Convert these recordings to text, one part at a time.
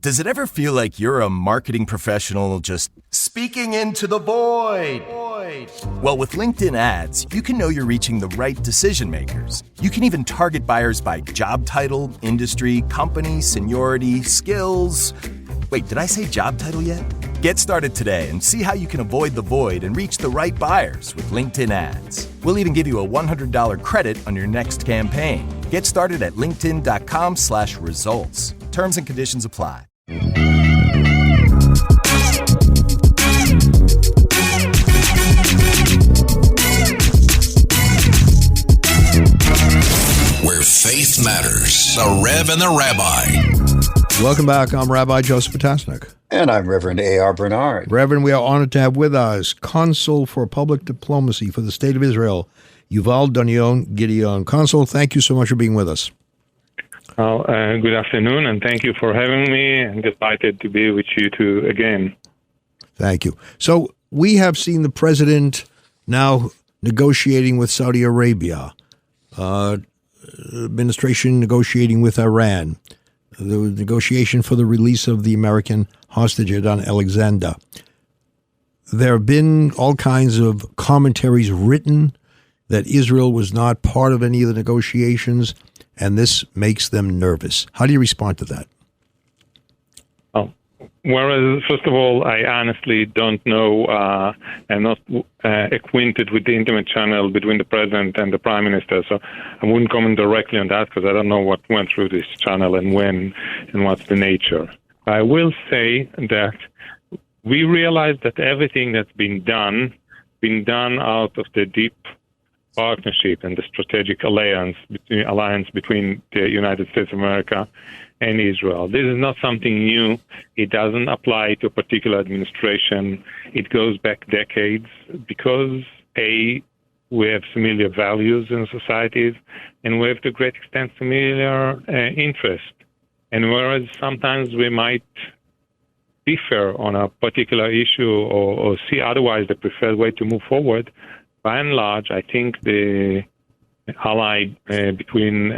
Does it ever feel like you're a marketing professional just speaking into the void? Well, with LinkedIn ads, you can know you're reaching the right decision makers. You can even target buyers by job title, industry, company, seniority, skills. Wait, did I say job title yet? Get started today and see how you can avoid the void and reach the right buyers with LinkedIn ads. We'll even give you a $100 credit on your next campaign. Get started at linkedin.com/results. Terms and conditions apply. Where faith matters. The Rev and the Rabbi. Welcome back. I'm Rabbi Joseph Potasnik. And I'm Reverend A.R. Bernard. Reverend, we are honored to have with us Consul for Public Diplomacy for the State of Israel, Yuval Gideon. Consul, thank you so much for being with us. Good afternoon, and thank you for having me. I'm delighted to be with you two again. Thank you. So we have seen the president now negotiating with Saudi Arabia, administration negotiating with Iran, the negotiation for the release of the American hostage Adnan Alexander. There have been all kinds of commentaries written that Israel was not part of any of the negotiations, and this makes them nervous. How do you respond to that? Whereas, first of all, I honestly don't know, I'm not acquainted with the intimate channel between the president and the prime minister, so I wouldn't comment directly on that because I don't know what went through this channel and when and what's the nature. I will say that we realize that everything that's been done out of the deep partnership and the strategic alliance between the United States of America and Israel. This is not something new. It doesn't apply to a particular administration. It goes back decades because, A, we have similar values in societies, and we have to a great extent similar interests. And whereas sometimes we might differ on a particular issue or see otherwise the preferred way to move forward, by and large, I think the ally between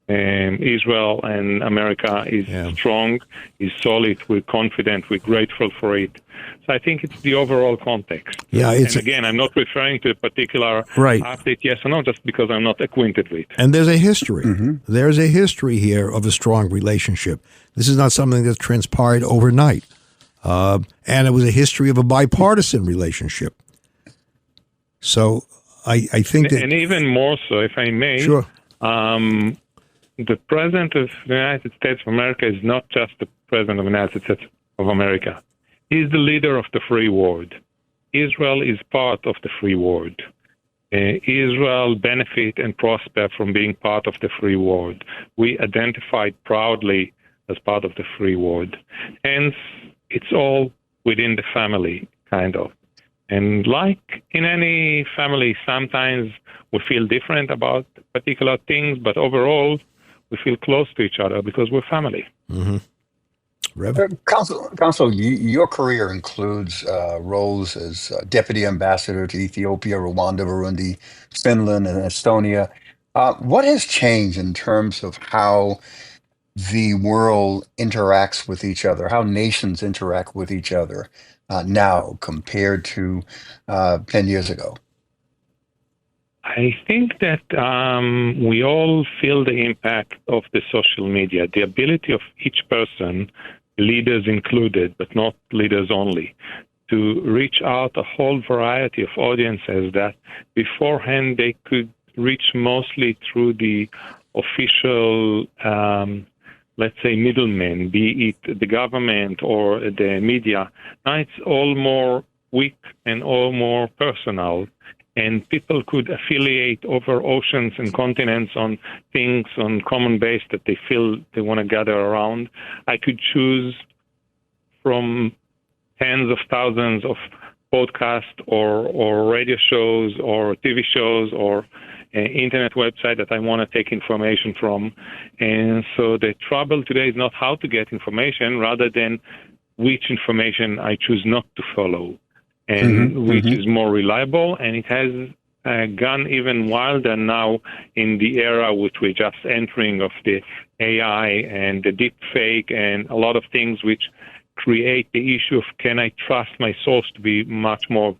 Israel and America is strong, is solid, we're confident, we're grateful for it. So I think it's the overall context. And again, I'm not referring to a particular update, yes or no, just because I'm not acquainted with it. And there's a history. Mm-hmm. There's a history here of a strong relationship. This is not something that transpired overnight. And it was a history of a bipartisan relationship. So I think that... And even more so, if I may, sure. The President of the United States of America is not just the President of the United States of America. He's the leader of the free world. Israel is part of the free world. Israel benefit and prosper from being part of the free world. We identified proudly as part of the free world. Hence, it's all within the family, kind of. And like in any family, sometimes we feel different about particular things, but overall, we feel close to each other because we're family. Mm-hmm. Consul, your career includes roles as Deputy Ambassador to Ethiopia, Rwanda, Burundi, Finland, and Estonia. What has changed in terms of how the world interacts with each other, how nations interact with each other now compared to 10 years ago? I think that we all feel the impact of the social media, the ability of each person, leaders included, but not leaders only, to reach out a whole variety of audiences that beforehand they could reach mostly through the official, let's say, middlemen, be it the government or the media. Now it's all more weak and all more personal. And people could affiliate over oceans and continents on things on common base that they feel they want to gather around. I could choose from tens of thousands of podcasts or radio shows or TV shows or an internet website that I want to take information from. And so the trouble today is not how to get information, rather than which information I choose not to follow. And which is more reliable, and it has gone even wilder now in the era which we're just entering of the AI and the deep fake and a lot of things which create the issue of can I trust my source to be much more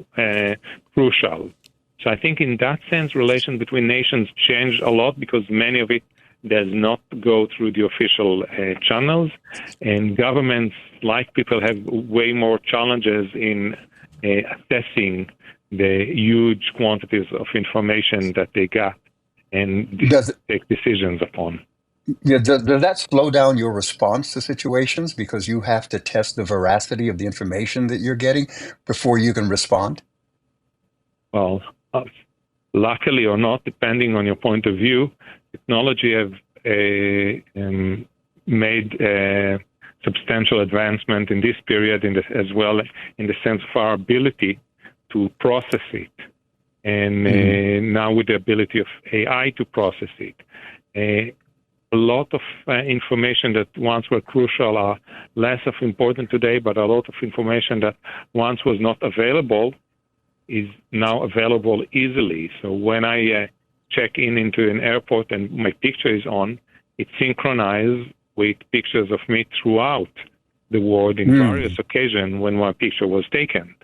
crucial. So I think in that sense, relations between nations changed a lot because many of it does not go through the official channels, and governments, like people, have way more challenges in assessing the huge quantities of information that they got and take decisions upon. Yeah, does that slow down your response to situations because you have to test the veracity of the information that you're getting before you can respond? Well, luckily or not, depending on your point of view, technology have made a substantial advancement in this period as well in the sense of our ability to process it. And now with the ability of AI to process it. A lot of information that once were crucial are less of important today, but a lot of information that once was not available is now available easily. So when I check into an airport and my picture is on, it's synchronized with pictures of me throughout the world in various occasions when my picture was taken.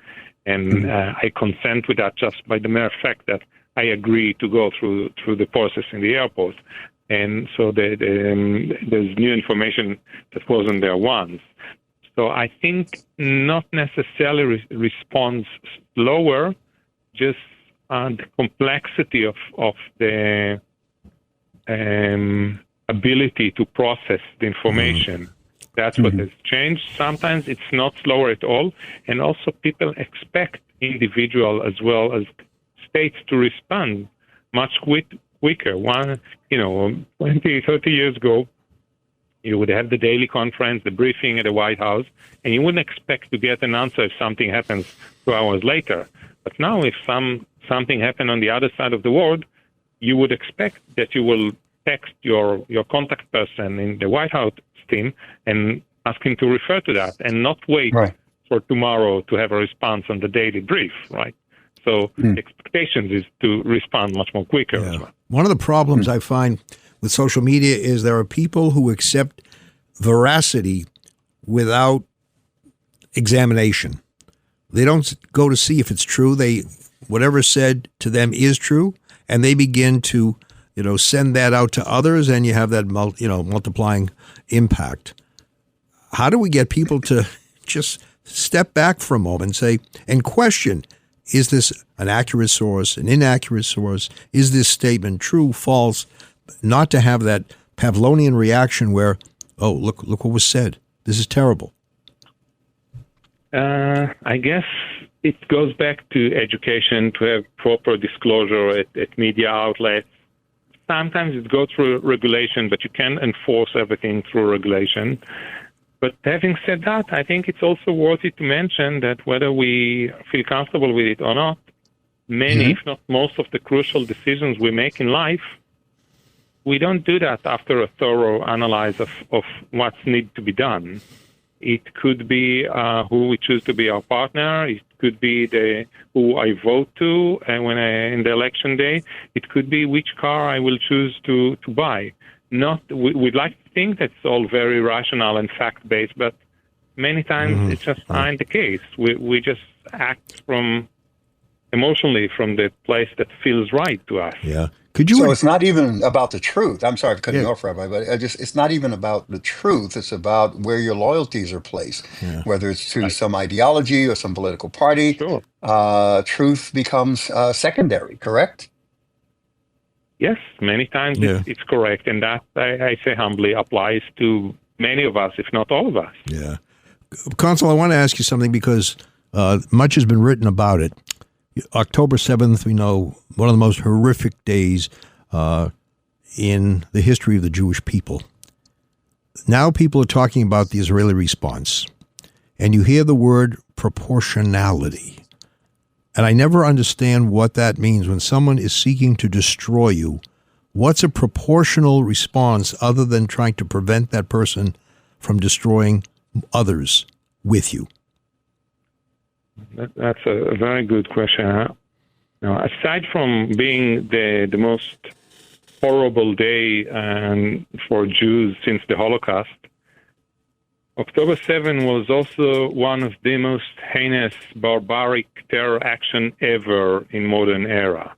And I consent with that just by the mere fact that I agree to go through the process in the airport. And so there's new information that wasn't there once. So I think not necessarily response slower, just the complexity of the ability to process the information. That's what has changed. Sometimes it's not slower at all. And also people expect individual as well as states to respond much quicker. 20, 30 years ago, you would have the daily conference, the briefing at the White House, and you wouldn't expect to get an answer if something happens 2 hours later. But now if something happened on the other side of the world, you would expect that you will text your contact person in the White House team and ask him to refer to that and not wait for tomorrow to have a response on the daily brief, right? So the expectation is to respond much more quicker as well. One of the problems I find with social media is there are people who accept veracity without examination. They don't go to see if it's true. Whatever is said to them is true, and they begin to send that out to others, and you have that multiplying impact. How do we get people to just step back for a moment and question, is this an accurate source, an inaccurate source? Is this statement true, false? Not to have that Pavlovian reaction where, oh, look what was said. This is terrible. I guess it goes back to education, to have proper disclosure at media outlets. Sometimes it goes through regulation, but you can't enforce everything through regulation. But having said that, I think it's also worthy to mention that whether we feel comfortable with it or not, many, if not most of the crucial decisions we make in life, we don't do that after a thorough analysis of what's need to be done. It could be who we choose to be our partner. It could be who I vote to in the election day. It could be which car I will choose to buy. We'd like to think that's all very rational and fact-based, but many times it's just not the case. We just act emotionally from the place that feels right to us. Yeah. So it's not even about the truth. I'm sorry for cutting you off, Rabbi, but it's not even about the truth. It's about where your loyalties are placed, whether it's to some ideology or some political party. Sure. Truth becomes secondary, correct? Yes, many times it's correct. And that, I say humbly, applies to many of us, if not all of us. Yeah. Consul, I want to ask you something because much has been written about it. October 7th, we know, one of the most horrific days in the history of the Jewish people. Now people are talking about the Israeli response, and you hear the word proportionality. And I never understand what that means. When someone is seeking to destroy you, what's a proportional response other than trying to prevent that person from destroying others with you? That's a very good question. Now, aside from being the most horrible day for Jews since the Holocaust, October 7 was also one of the most heinous, barbaric terror action ever in modern era.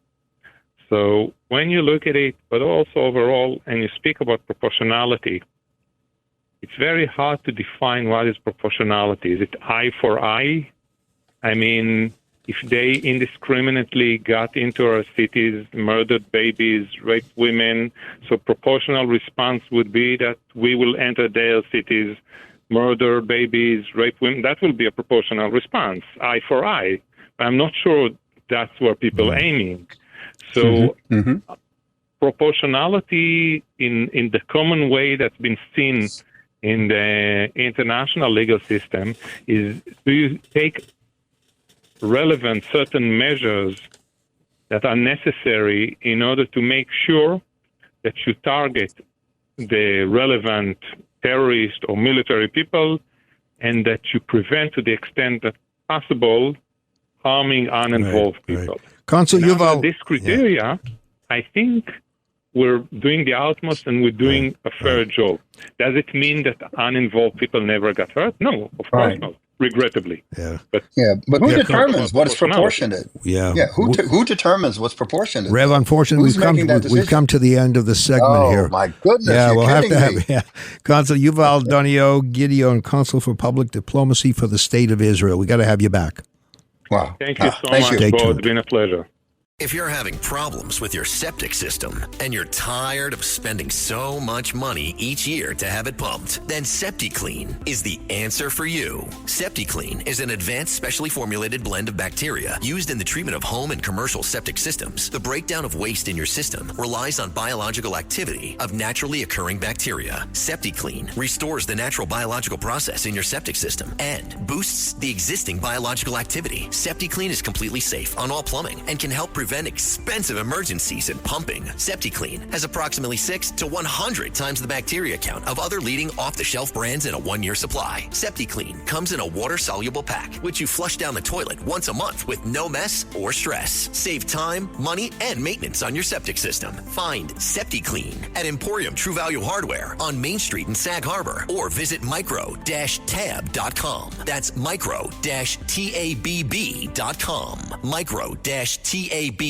So when you look at it, but also overall, and you speak about proportionality, it's very hard to define what is proportionality. Is it eye for eye? I mean, if they indiscriminately got into our cities, murdered babies, raped women, so proportional response would be that we will enter their cities, murder babies, rape women. That will be a proportional response, eye for eye. But I'm not sure that's where people are aiming. So proportionality in the common way that's been seen in the international legal system is, do you take relevant certain measures that are necessary in order to make sure that you target the relevant terrorist or military people, and that you prevent, to the extent that possible, harming uninvolved people. Consul Yuval, this criteria, I think we're doing the utmost and we're doing a fair job. Does it mean that uninvolved people never got hurt? No, of course not. Regrettably. But who determines what's proportionate? Who determines what's proportionate? Rev, unfortunately, we've come to the end of the segment here. Oh, my goodness. Yeah, we'll have to me. have Consul Yuval Gideon, Consul for Public Diplomacy for the State of Israel. We got to have you back. Wow. Thank you so much, Bo. It's been a pleasure. If you're having problems with your septic system and you're tired of spending so much money each year to have it pumped, then SeptiClean is the answer for you. SeptiClean is an advanced, specially formulated blend of bacteria used in the treatment of home and commercial septic systems. The breakdown of waste in your system relies on biological activity of naturally occurring bacteria. SeptiClean restores the natural biological process in your septic system and boosts the existing biological activity. SeptiClean is completely safe on all plumbing and can help prevent expensive emergencies in pumping. SeptiClean has approximately 6 to 100 times the bacteria count of other leading off-the-shelf brands in a 1-year supply. SeptiClean comes in a water-soluble pack, which you flush down the toilet once a month with no mess or stress. Save time, money, and maintenance on your septic system. Find SeptiClean at Emporium True Value Hardware on Main Street in Sag Harbor, or visit micro-tab.com. That's micro-tabb.com. Micro-tabb.com.